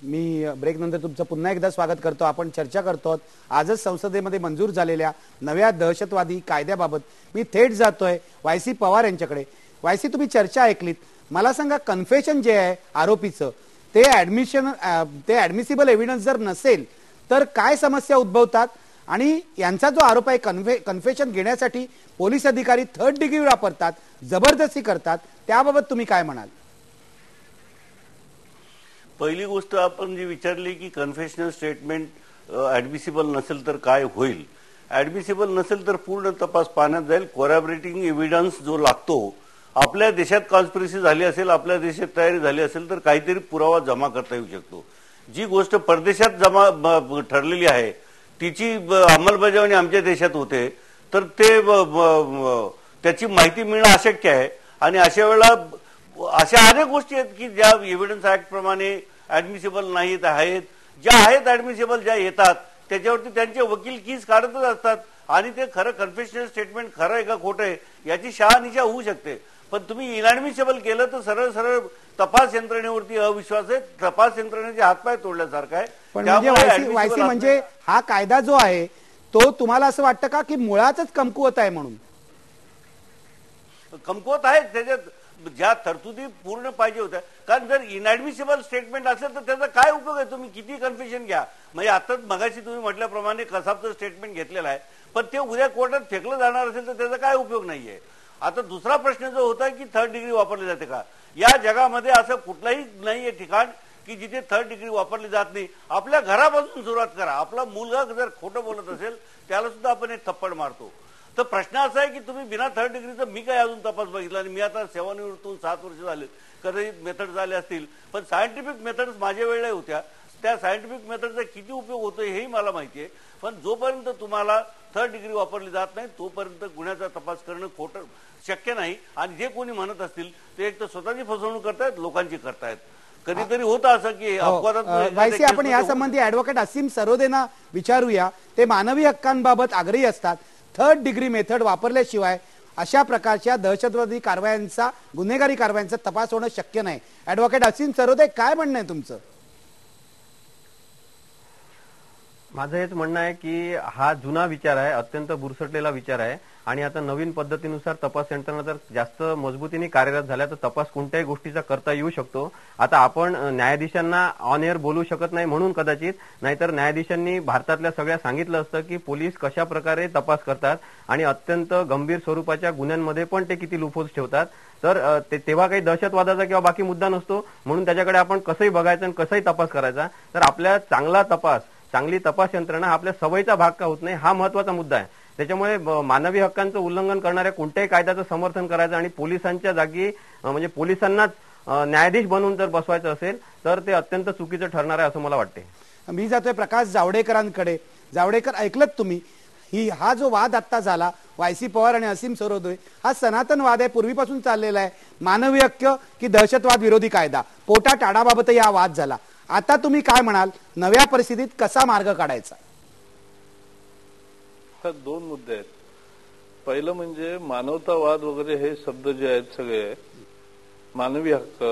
मी break नंतर तुमचं पुन्हा एकदा स्वागत करतो। आपण चर्चा करतो आजच संसदेमध्ये मंजूर झालेल्या नव्या दहशतवादी कायद्याबाबत। मी थेट जातोय वायसी पवार यांच्याकडे। वायसी, तुम्ही चर्चा ऐकलीत, मला सांगा कन्फेशन जे आहे आरोपीचं ते ऍडमिसिबल एव्हिडन्स जर नसेल तर काय समस्या उद्भवतात आणि यांचा जो आरोप आहे कन्फेशन घेण्यासाठी पोलीस अधिकारी थर्ड डिग्री वापरतात, जबरदस्ती करतात, त्याबाबत तुम्ही काय म्हणाल? पहिली गोष्ट आपण जी विचारली की कन्फेशनल स्टेटमेंट ऍडमिसिबल नसेल तर काय होईल। ऍडमिसिबल नसेल तर पूर्ण तपास पाहण्यात जाईल। कोरॅबोरेटिंग एव्हिडन्स जो लागतो, आपल्या देशात कॉन्स्पिरसी झाली असेल, आपल्या देशात तयारी झाली असेल तर काहीतरी पुरावा जमा करता येऊ शकतो। जी गोष्ट परदेशात जमा ठरलेली आहे तिची अंमलबजावणी आमच्या देशात होते तर ते त्याची माहिती मिळणं अशक्य आहे। आणि अशा वेळेला अशा अनेक गोष्टी आहेत की ज्या एव्हिडन्स ऍक्ट प्रमाणे ऍडमिसिबल नाहीत आहेत, ज्या आहेत ऍडमिसिबल, ज्या येतात त्याच्यावरती त्यांचे वकील कीज काढतच असतात आणि ते खरं कन्फेशनल स्टेटमेंट खरं आहे का खोटं आहे याची शहानिशा होऊ शकते। पण तुम्ही इनऍडमिसिबल केलं तर सरळ सरळ तपास यंत्रणेवरती अविश्वास आहे, तपास यंत्रणेचे हातपाय तोडल्यासारखं आहे। पण वायसी म्हणजे हा कायदा जो आहे तो तुम्हाला असं वाटतं का की मुळातच कमकुवत आहे? म्हणून कमकुवत आहे, त्याच्यात ज्या तरतुदी पूर्ण पाहिजे होत्या। कारण जर इनऍडमिसिबल स्टेटमेंट असेल तर त्याचा काय उपयोग आहे? तुम्ही किती कन्फ्युजन घ्या, म्हणजे आता मगाशी तुम्ही म्हटल्याप्रमाणे कसाबचं स्टेटमेंट घेतलेलं आहे पण ते उद्या कोर्टात फेकलं जाणार असेल तर त्याचा काय उपयोग नाहीये। आता दुसरा प्रश्न जो होता की थर्ड डिग्री वापरली जाते का? या जगामध्ये असं कुठलंही नाहीये ठिकाण की जिथे थर्ड डिग्री वापरली जात नाही। आपल्या घरापासून सुरुवात करा। आपला मुलगा जर खोटं बोलत असेल त्याला सुद्धा आपण एक थप्पड मारतो। तर प्रश्न असा आहे की तुम्ही बिना थर्ड डिग्रीचा मी काय अजून तपास बघितला आणि मी आता सेवानिवृत्तीतून 7 वर्ष झाले, कधी मेथड झाले असतील पण सायंटिफिक मेथड्स माझ्या वेळेला होत्या, त्या सायंटिफिक मेथडचा किती उपयोग होतो हेही मला माहिती आहे। पण जोपर्यंत तुम्हाला थर्ड डिग्री वापरली जात नाही तोपर्यंत गुन्ह्याचा तपास करणं खोटं शक्य नाही। आणि जे कोणी म्हणत असतील ते एक तर स्वतःची फसवणूक करतायत, लोकांची करतायत। कधीतरी होतं असं की वायसी, आपण यासंबंधी ऍडव्होकेट असीम सरोदेना विचारूया। ते मानवी हक्कांबाबत आग्रही असतात। थर्ड डिग्री मेथड वापरल्याशिवाय अशा प्रकारच्या दहशतवादी कारवायांचा, गुन्हेगारी कारवायांचा तपास होणं शक्य नाही। ऍडव्होकेट असीम सरोदे, काय म्हणणं आहे तुमचं? माझं हेच म्हणणं आहे की हा जुना विचार आहे, अत्यंत बुरसटलेला विचार आहे आणि आता नवीन पद्धतीनुसार तपास यंत्रणा जर जास्त मजबूतीने कार्यरत झाल्या तर तपास कोणत्याही गोष्टीचा करता येऊ शकतो। आता आपण न्यायाधीशांना ऑन एअर बोलू शकत नाही म्हणून कदाचित, नाहीतर न्यायाधीशांनी भारतातल्या सगळ्या सांगितलं असतं की पोलीस कशा प्रकारे तपास करतात आणि अत्यंत गंभीर स्वरूपाच्या गुन्ह्यांमध्ये पण ते किती लूपहोल्स ठेवतात। तर तेव्हा काही दहशतवादाचा किंवा बाकी मुद्दा नसतो, म्हणून त्याच्याकडे आपण कसंही बघायचं आणि कसंही तपास करायचा। तर आपल्या चांगली तपास यंत्रणा आपल्या सवयीचा भाग का होत नाही हा महत्वाचा मुद्दा आहे। त्याच्यामुळे मानवी हक्कांचं उल्लंघन करणाऱ्या कोणत्याही कायद्याचं समर्थन करायचं आणि पोलिसांच्या जागी म्हणजे पोलिसांनाच न्यायाधीश बनवून जर बसवायचं असेल तर ते अत्यंत चुकीचं ठरणार आहे असं मला वाटते। मी जातोय प्रकाश जावडेकरांकडे। जावडेकर, ऐकलत तुम्ही हा जो वाद आता झाला वायसी पवार आणि असीम सरोदे, हा सनातन वाद आहे, पूर्वीपासून चाललेला आहे। मानवी हक्क की दहशतवाद विरोधी कायदा, पोटा टाळाबाबतही हा वाद झाला। आता तुम्ही काय म्हणाल, नव्या परिस्थितीत कसा मार्ग काढायचा? दोन मुद्दे आहेत। पहिलं म्हणजे मानवतावाद वगैरे हे शब्द जे आहेत सगळे मानवी हक्क,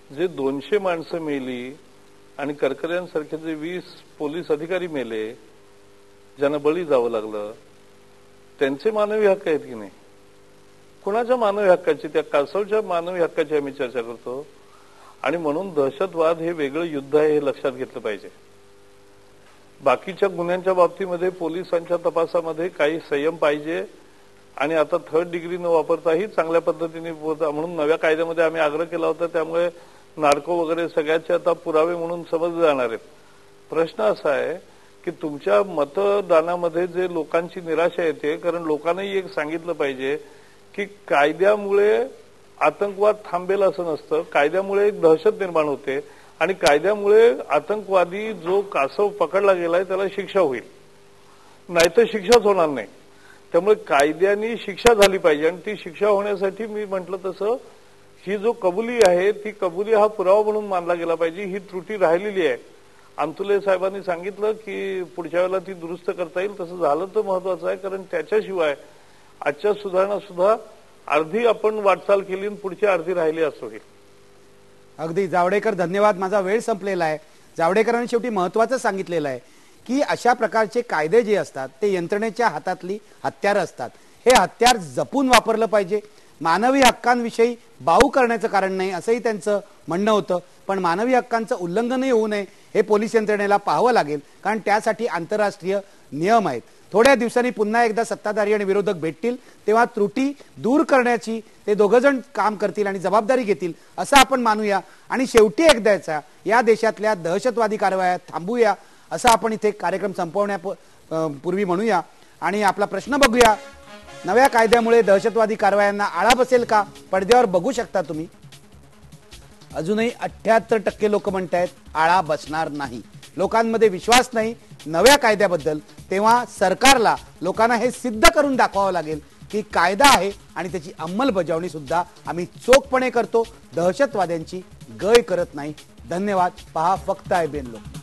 जे 200 माणसं मेली आणि करकऱ्यांसारखे जे 20 पोलीस अधिकारी मेले, ज्यांना बळी जावं लागलं, त्यांचे मानवी हक्क आहेत की नाही? कुणाच्या मानवी हक्काची? त्या कासवच्या मानवी हक्काची आम्ही चर्चा करतो। आणि म्हणून दहशतवाद हे वेगळं युद्ध आहे हे लक्षात घेतलं पाहिजे। बाकीच्या गुन्ह्यांच्या बाबतीमध्ये पोलिसांच्या तपासामध्ये काही संयम पाहिजे आणि आता थर्ड डिग्री न वापरताही चांगल्या पद्धतीने म्हणून नव्या कायद्यामध्ये आम्ही आग्रह केला होता। त्यामुळे नार्को वगैरे सगळ्याचे आता पुरावे म्हणून समजले जाणार आहेत। प्रश्न असा आहे की तुमच्या मतदानामध्ये जे लोकांची निराशा येते, कारण लोकांनाही एक सांगितलं पाहिजे की कायद्यामुळे आतंकवाद थांबेल असं नसतं, कायद्यामुळे एक दहशत निर्माण होते आणि कायद्यामुळे आतंकवादी जो कासव पकडला गेलाय त्याला शिक्षा होईल, नाहीतर शिक्षाच होणार नाही। त्यामुळे कायद्याने शिक्षा झाली पाहिजे आणि ती शिक्षा होण्यासाठी मी म्हटलं तसं ही जो कबुली आहे ती कबुली हा पुरावा म्हणून मानला गेला पाहिजे। ही त्रुटी राहिलेली आहे। अंतुले साहेबांनी सांगितलं की पुढच्या वेळेला ती दुरुस्त करता येईल, तसं झालं तर महत्वाचं आहे, कारण त्याच्याशिवाय आजच्या सुधारणा सुद्धा अर्धी आपण वाटचाल केली आणि पुढची अर्धी राहिली असं होईल। अगदी जावडेकर, धन्यवाद। माझा वेळ संपलेला आहे। जावडेकरांनी शेवटी महत्त्वाचं सांगितलेलं आहे की अशा प्रकारचे कायदे जे असतात ते यंत्रणेच्या हातातली हत्यारं असतात. हे हत्यार जपून वापरलं पाहिजे. मानवी हक्कांविषयी बाऊ करण्याचं कारण नाही असंही त्यांचं म्हणणं होतं. पण मानवी हक्कांचं उल्लंघनही होऊ नये हे पोलीस यंत्रणेला पाहावं लागेल, कारण त्यासाठी आंतरराष्ट्रीय नियम आहेत. थोड्या दिवसांनी पुन्हा एकदा सत्ताधारी आणि विरोधक भेटतील, तेव्हा त्रुटी दूर करण्याची ते दोघंजण काम करतील आणि जबाबदारी घेतील असं आपण मानूया. आणि शेवटी एकदाचा या देशातल्या दहशतवादी कारवाया थांबूया असं आपण इथे कार्यक्रम संपवण्यापूर्वी म्हणूया. आणि आपला प्रश्न बघूया, नव्या कायद्यामुळे दहशतवादी कारवायांना आळा बसेल का? पडद्यावर बघू शकता तुम्ही. अजूनही 78% लोक म्हणतायत आळा बसणार नाही. लोकांमध्ये विश्वास नाही नव्या कायद्याबद्दल. तेव्हा सरकारला लोकांना हे सिद्ध करून दाखवावं लागेल की कायदा आहे आणि त्याची अंमलबजावणी सुद्धा आम्ही चोखपणे करतो, दहशतवाद्यांची गय करत नाही. धन्यवाद. पहा फक्त IBN लोक.